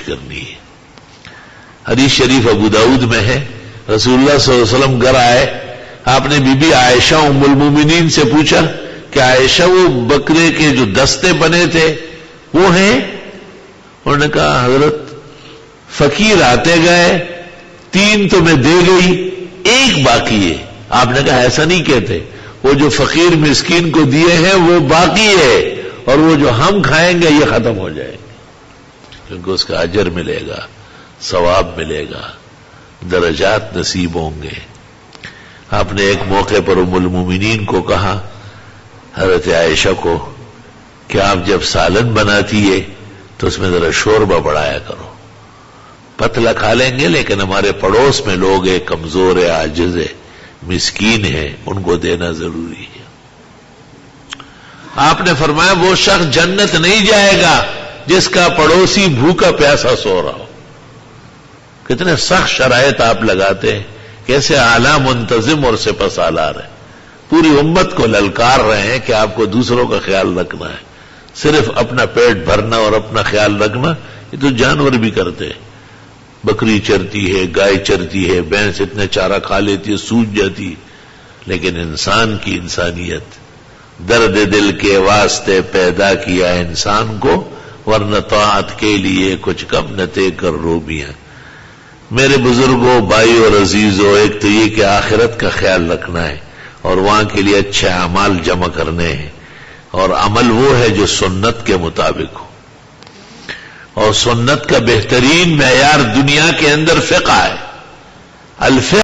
کرنی ہے. حدیث شریف ابو داؤد میں ہے، رسول اللہ صلی اللہ علیہ وسلم گھر آئے، آپ نے بی بی عائشہ ام المومنین سے پوچھا کہ عائشہ وہ بکرے کے جو دستے بنے تھے وہ ہیں؟ انہوں نے کہا حضرت فقیر آتے گئے، 3 تو میں دے گئی، 1 باقی ہے. آپ نے کہا ایسا نہیں کہتے، وہ جو فقیر مسکین کو دیے ہیں وہ باقی ہے، اور وہ جو ہم کھائیں گے یہ ختم ہو جائے گا، کیونکہ اس کا اجر ملے گا، ثواب ملے گا، درجات نصیب ہوں گے. آپ نے ایک موقع پر ام المومنین کو کہا، حضرت عائشہ کو، کہ آپ جب سالن بناتی ہے تو اس میں ذرا شوربہ بڑھایا کرو، پتلا کھا لیں گے لیکن ہمارے پڑوس میں لوگ ہیں، کمزور ہے، عاجز ہے، مسکین ہے، ان کو دینا ضروری ہے. آپ نے فرمایا وہ شخص جنت نہیں جائے گا جس کا پڑوسی بھوکا پیاسا سو رہا ہو. کتنے سخت شرائط آپ لگاتے ہیں، کیسے اعلیٰ منتظم اور سپہ سالار ہے، پوری امت کو للکار رہے ہیں کہ آپ کو دوسروں کا خیال رکھنا ہے. صرف اپنا پیٹ بھرنا اور اپنا خیال رکھنا یہ تو جانور بھی کرتے ہیں. بکری چرتی ہے، گائے چرتی ہے، بھینس اتنے چارہ کھا لیتی ہے، سوج جاتی ہے، لیکن انسان کی انسانیت، درد دل کے واسطے پیدا کیا انسان کو، ورنہ طاعت کے لیے کچھ کم نتے کر روبیاں. میرے بزرگوں، بھائی اور عزیزوں، ایک تو یہ کہ آخرت کا خیال رکھنا ہے اور وہاں کے لیے اچھے اعمال جمع کرنے ہیں، اور عمل وہ ہے جو سنت کے مطابق ہو، اور سنت کا بہترین معیار دنیا کے اندر فقہ ہے. الفقہ